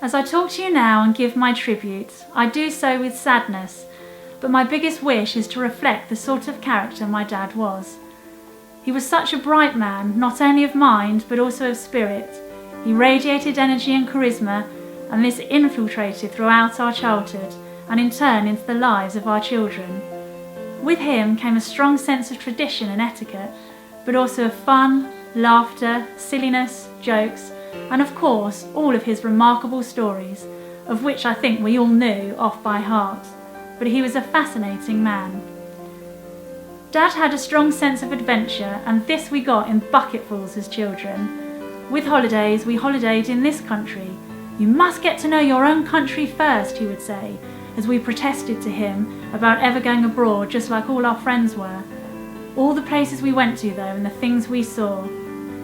As I talk to you now and give my tribute, I do so with sadness, but my biggest wish is to reflect the sort of character my dad was. He was such a bright man, not only of mind but also of spirit. He radiated energy and charisma, and this infiltrated throughout our childhood and in turn into the lives of our children. With him came a strong sense of tradition and etiquette, but also of fun, laughter, silliness, jokes, and of course all of his remarkable stories, of which I think we all knew off by heart. But he was a fascinating man. Dad had a strong sense of adventure, and this we got in bucketfuls as children. With holidays, we holidayed in this country. You must get to know your own country first, he would say, as we protested to him about ever going abroad just like all our friends were. All the places we went to though, and the things we saw.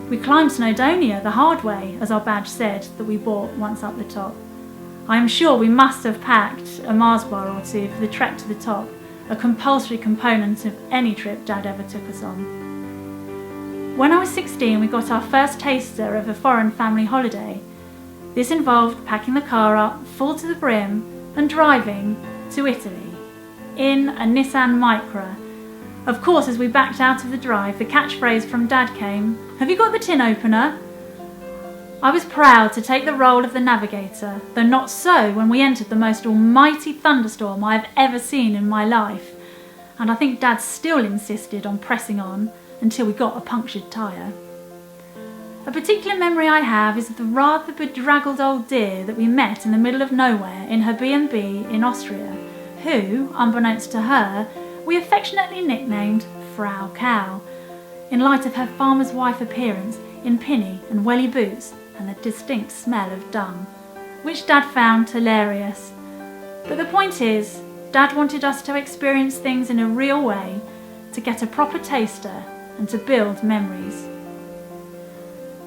We climbed Snowdonia the hard way, as our badge said, that we bought once up the top. I am sure we must have packed a Mars bar or two for the trek to the top, a compulsory component of any trip Dad ever took us on. When I was 16, we got our first taster of a foreign family holiday. This involved packing the car up full to the brim and driving to Italy in a Nissan Micra. Of course, as we backed out of the drive, the catchphrase from Dad came, "Have you got the tin opener?" I was proud to take the role of the navigator, though not so when we entered the most almighty thunderstorm I have ever seen in my life, and I think Dad still insisted on pressing on until we got a punctured tyre. A particular memory I have is of the rather bedraggled old dear that we met in the middle of nowhere in her B&B in Austria, who, unbeknownst to her, we affectionately nicknamed Frau Cow, in light of her farmer's wife appearance in pinny and welly boots and the distinct smell of dung, which Dad found hilarious. But the point is, Dad wanted us to experience things in a real way, to get a proper taster and to build memories.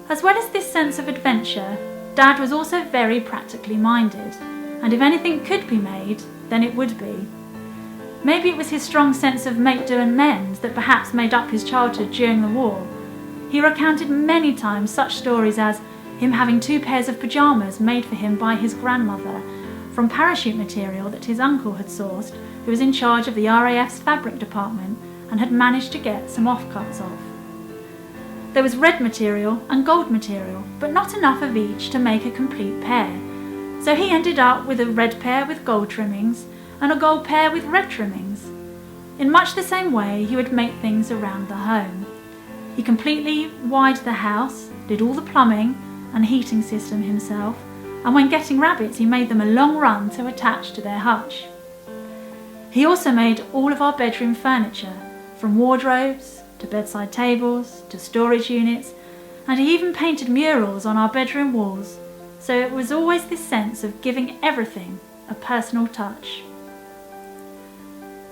As well as this sense of adventure, Dad was also very practically minded, and if anything could be made, then it would be. Maybe it was his strong sense of make do and mend that perhaps made up his childhood during the war. He recounted many times such stories as him having 2 pairs of pyjamas made for him by his grandmother from parachute material that his uncle had sourced, who was in charge of the RAF's fabric department and had managed to get some offcuts off. There was red material and gold material, but not enough of each to make a complete pair. So he ended up with a red pair with gold trimmings and a gold pair with red trimmings. In much the same way, he would make things around the home. He completely wired the house, did all the plumbing and heating system himself, and when getting rabbits, he made them a long run to attach to their hutch. He also made all of our bedroom furniture, from wardrobes to bedside tables to storage units, and he even painted murals on our bedroom walls, so it was always this sense of giving everything a personal touch.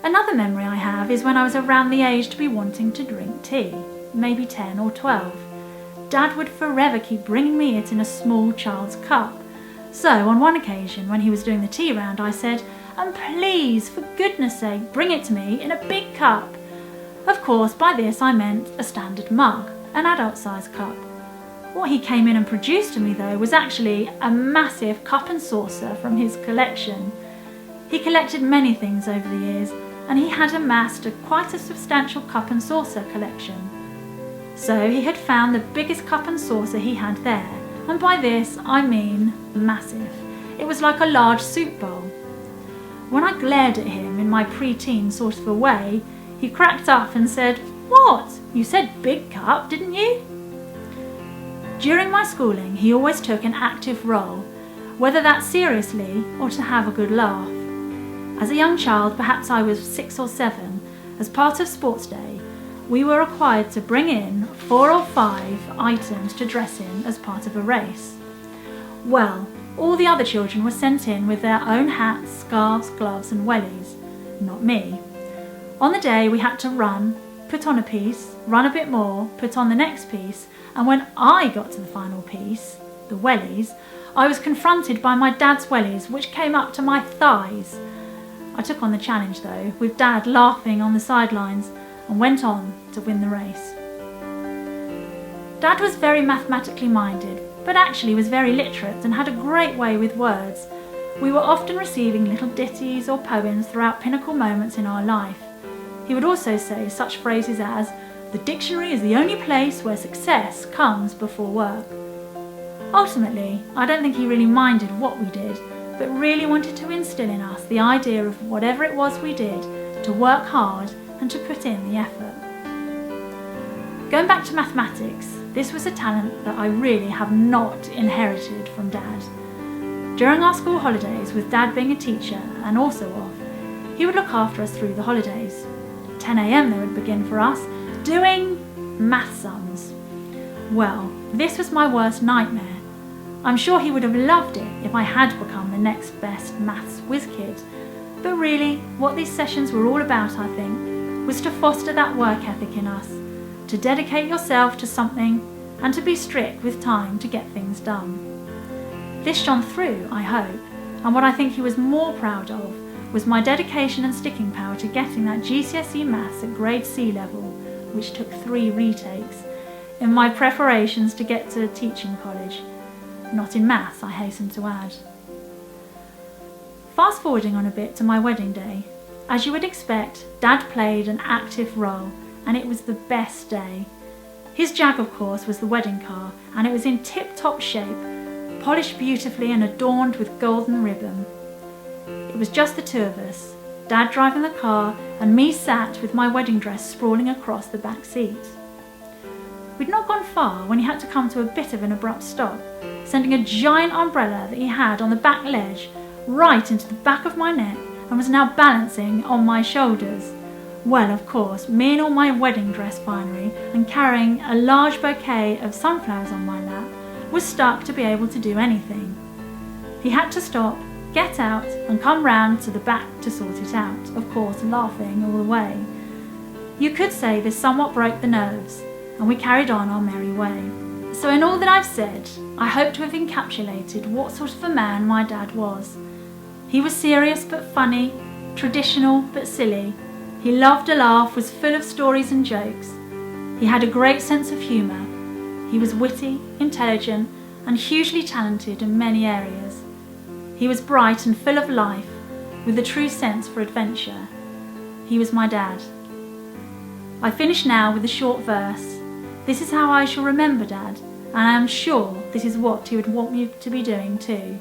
Another memory I have is when I was around the age to be wanting to drink tea, maybe 10 or 12. Dad would forever keep bringing me it in a small child's cup. So on one occasion when he was doing the tea round, I said, "And please, for goodness sake, bring it to me in a big cup." Of course, by this I meant a standard mug, an adult-sized cup. What he came in and produced to me though was actually a massive cup and saucer from his collection. He collected many things over the years, and he had amassed quite a substantial cup and saucer collection. So he had found the biggest cup and saucer he had there, and by this I mean massive. It was like a large soup bowl. When I glared at him in my pre-teen sort of a way, he cracked up and said, "What? You said big cup, didn't you?" During my schooling, he always took an active role, whether that's seriously or to have a good laugh. As a young child, perhaps I was 6 or 7, as part of sports day, we were required to bring in 4 or 5 items to dress in as part of a race. Well, all the other children were sent in with their own hats, scarves, gloves and wellies. Not me. On the day we had to run, put on a piece, run a bit more, put on the next piece, and when I got to the final piece, the wellies, I was confronted by my dad's wellies, which came up to my thighs. I took on the challenge though, with Dad laughing on the sidelines, and went on to win the race. Dad was very mathematically minded, but actually was very literate and had a great way with words. We were often receiving little ditties or poems throughout pinnacle moments in our life. He would also say such phrases as, "The dictionary is the only place where success comes before work." Ultimately, I don't think he really minded what we did, but really wanted to instill in us the idea of whatever it was we did, to work hard and to put in the effort. Going back to mathematics, this was a talent that I really have not inherited from Dad. During our school holidays, with Dad being a teacher and also off, he would look after us through the holidays. At 10 a.m. they would begin for us, doing math sums. Well, this was my worst nightmare. I'm sure he would have loved it if I had become the next best maths whiz kid, but really what these sessions were all about, I think, was to foster that work ethic in us, to dedicate yourself to something and to be strict with time to get things done. This shone through, I hope, and what I think he was more proud of was my dedication and sticking power to getting that GCSE maths at grade C level, which took 3 retakes, in my preparations to get to teaching college. Not in maths, I hasten to add. Fast forwarding on a bit to my wedding day, as you would expect, Dad played an active role, and it was the best day. His Jag, of course, was the wedding car, and it was in tip-top shape, polished beautifully and adorned with golden ribbon. It was just the 2 of us, Dad driving the car and me sat with my wedding dress sprawling across the back seat. We'd not gone far when he had to come to a bit of an abrupt stop, sending a giant umbrella that he had on the back ledge right into the back of my neck and was now balancing on my shoulders. Well, of course, me in all my wedding dress finery and carrying a large bouquet of sunflowers on my lap was stuck to be able to do anything. He had to stop, get out and come round to the back to sort it out, of course laughing all the way. You could say this somewhat broke the nerves, and we carried on our merry way. So in all that I've said, I hope to have encapsulated what sort of a man my dad was. He was serious but funny, traditional but silly. He loved a laugh, was full of stories and jokes. He had a great sense of humour. He was witty, intelligent and hugely talented in many areas. He was bright and full of life, with a true sense for adventure. He was my dad. I finish now with a short verse. This is how I shall remember Dad, and I am sure this is what he would want me to be doing too.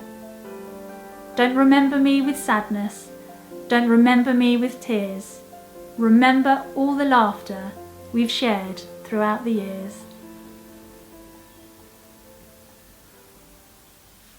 Don't remember me with sadness, don't remember me with tears. Remember all the laughter we've shared throughout the years.